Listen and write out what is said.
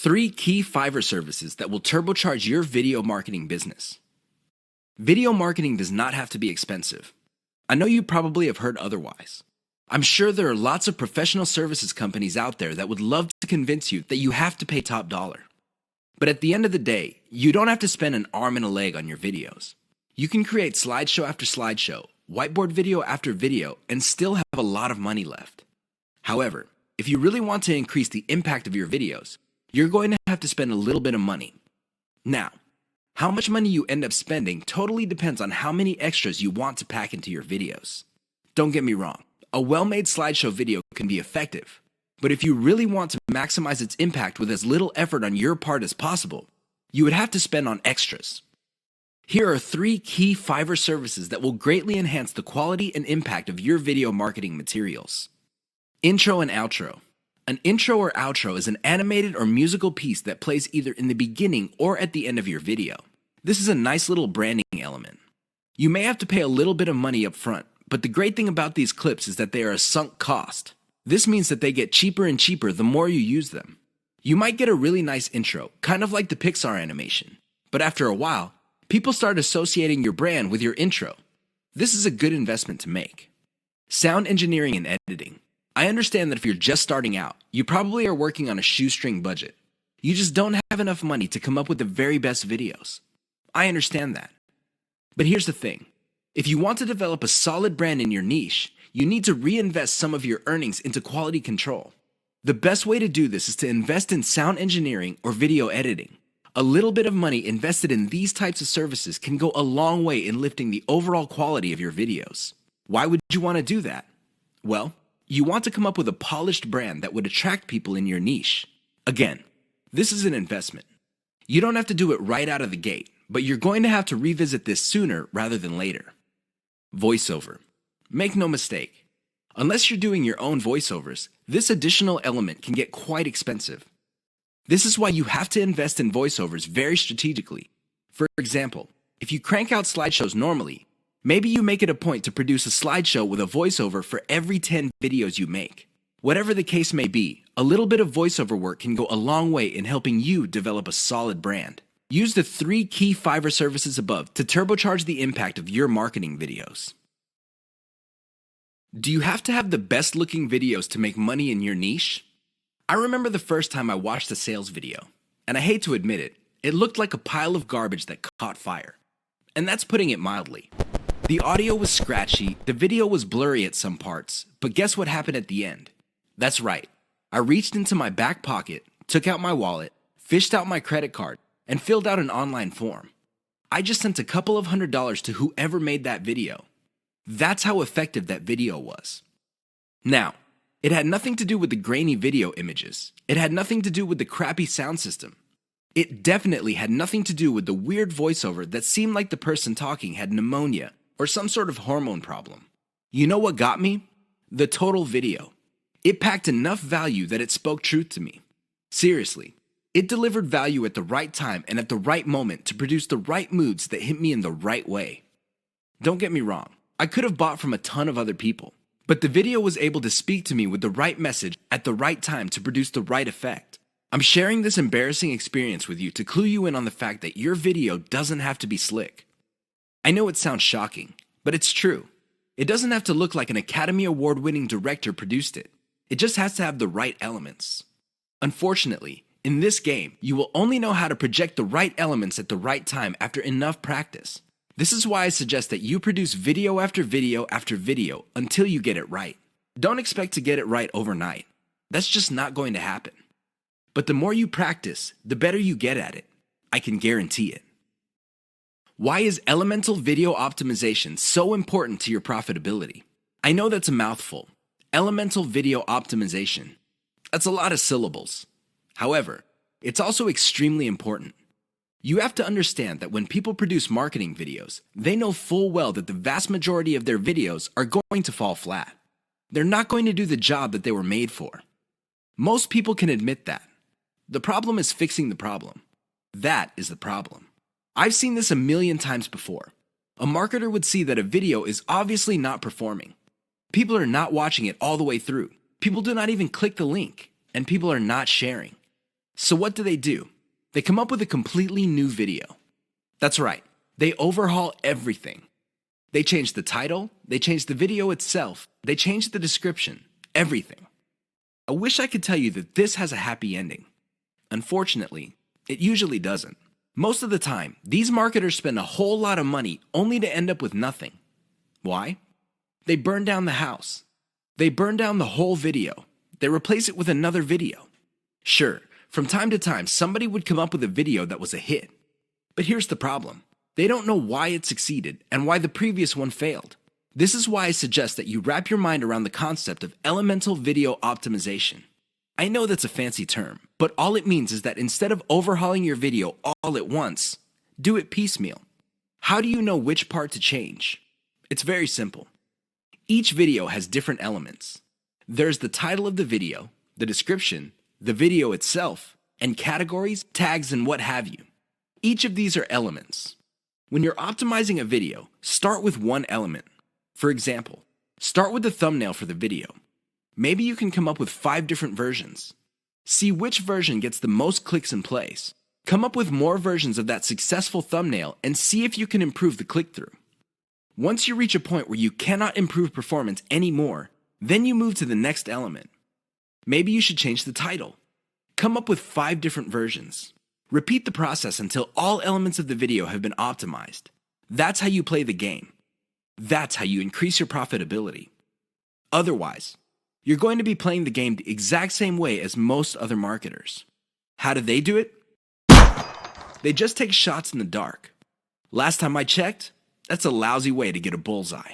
3 key Fiverr services that will turbocharge your video marketing business. Video marketing does not have to be expensive. I know you probably have heard otherwise. I'm sure there are lots of professional services companies out there that would love to convince you that you have to pay top dollar. But at the end of the day, you don't have to spend an arm and a leg on your videos. You can create slideshow after slideshow, whiteboard video after video, and still have a lot of money left. However, if you really want to increase the impact of your videos, you're going to have to spend a little bit of money. Now, how much money you end up spending totally depends on how many extras you want to pack into your videos. Don't get me wrong, a well-made slideshow video can be effective, but if you really want to maximize its impact with as little effort on your part as possible, you would have to spend on extras. Here are 3 key Fiverr services that will greatly enhance the quality and impact of your video marketing materials. Intro and outro. An intro or outro is an animated or musical piece that plays either in the beginning or at the end of your video. This is a nice little branding element. You may have to pay a little bit of money up front, but the great thing about these clips is that they are a sunk cost. This means that they get cheaper and cheaper the more you use them. You might get a really nice intro, kind of like the Pixar animation, but after a while, people start associating your brand with your intro. This is a good investment to make. Sound engineering and editing. I understand that if you're just starting out, you probably are working on a shoestring budget. You just don't have enough money to come up with the very best videos. I understand that. But here's the thing. If you want to develop a solid brand in your niche, you need to reinvest some of your earnings into quality control. The best way to do this is to invest in sound engineering or video editing. A little bit of money invested in these types of services can go a long way in lifting the overall quality of your videos. Why would you want to do that? Well, you want to come up with a polished brand that would attract people in your niche. Again, this is an investment. You don't have to do it right out of the gate, but you're going to have to revisit this sooner rather than later. Voiceover. Make no mistake. Unless you're doing your own voiceovers, this additional element can get quite expensive. This is why you have to invest in voiceovers very strategically. For example, if you crank out slideshows normally, maybe you make it a point to produce a slideshow with a voiceover for every 10 videos you make. Whatever the case may be, a little bit of voiceover work can go a long way in helping you develop a solid brand. Use the 3 key Fiverr services above to turbocharge the impact of your marketing videos. Do you have to have the best looking videos to make money in your niche? I remember the first time I watched a sales video, and I hate to admit it, it looked like a pile of garbage that caught fire. And that's putting it mildly. The audio was scratchy, the video was blurry at some parts, but guess what happened at the end? That's right. I reached into my back pocket, took out my wallet, fished out my credit card, and filled out an online form. I just sent a couple of $100s to whoever made that video. That's how effective that video was. Now, it had nothing to do with the grainy video images. It had nothing to do with the crappy sound system. It definitely had nothing to do with the weird voiceover that seemed like the person talking had pneumonia or some sort of hormone problem. You know what got me? The total video. It packed enough value that it spoke truth to me. Seriously, it delivered value at the right time and at the right moment to produce the right moods that hit me in the right way. Don't get me wrong, I could have bought from a ton of other people, but the video was able to speak to me with the right message at the right time to produce the right effect. I'm sharing this embarrassing experience with you to clue you in on the fact that your video doesn't have to be slick. I know it sounds shocking, but it's true. It doesn't have to look like an Academy Award-winning director produced it. It just has to have the right elements. Unfortunately, in this game, you will only know how to project the right elements at the right time after enough practice. This is why I suggest that you produce video after video after video until you get it right. Don't expect to get it right overnight. That's just not going to happen. But the more you practice, the better you get at it. I can guarantee it. Why is elemental video optimization so important to your profitability? I know that's a mouthful. Elemental video optimization. That's a lot of syllables. However, it's also extremely important. You have to understand that when people produce marketing videos, they know full well that the vast majority of their videos are going to fall flat. They're not going to do the job that they were made for. Most people can admit that. The problem is fixing the problem. That is the problem. I've seen this a million times before. A marketer would see that a video is obviously not performing. People are not watching it all the way through. People do not even click the link, and people are not sharing. So what do? They come up with a completely new video. That's right, they overhaul everything. They change the title, they change the video itself, they change the description, everything. I wish I could tell you that this has a happy ending. Unfortunately, it usually doesn't. Most of the time, these marketers spend a whole lot of money only to end up with nothing. Why? They burn down the house. They burn down the whole video. They replace it with another video. Sure, from time to time, somebody would come up with a video that was a hit. But here's the problem. They don't know why it succeeded and why the previous one failed. This is why I suggest that you wrap your mind around the concept of elemental video optimization. I know that's a fancy term, but all it means is that instead of overhauling your video all at once, do it piecemeal. How do you know which part to change? It's very simple. Each video has different elements. There's the title of the video, the description, the video itself, and categories, tags, and what have you. Each of these are elements. When you're optimizing a video, start with one element. For example, start with the thumbnail for the video. Maybe you can come up with 5 different versions. See which version gets the most clicks and plays. Come up with more versions of that successful thumbnail and see if you can improve the click-through. Once you reach a point where you cannot improve performance anymore, then you move to the next element. Maybe you should change the title. Come up with 5 different versions. Repeat the process until all elements of the video have been optimized. That's how you play the game. That's how you increase your profitability. Otherwise, you're going to be playing the game the exact same way as most other marketers. How do they do it? They just take shots in the dark. Last time I checked, that's a lousy way to get a bullseye.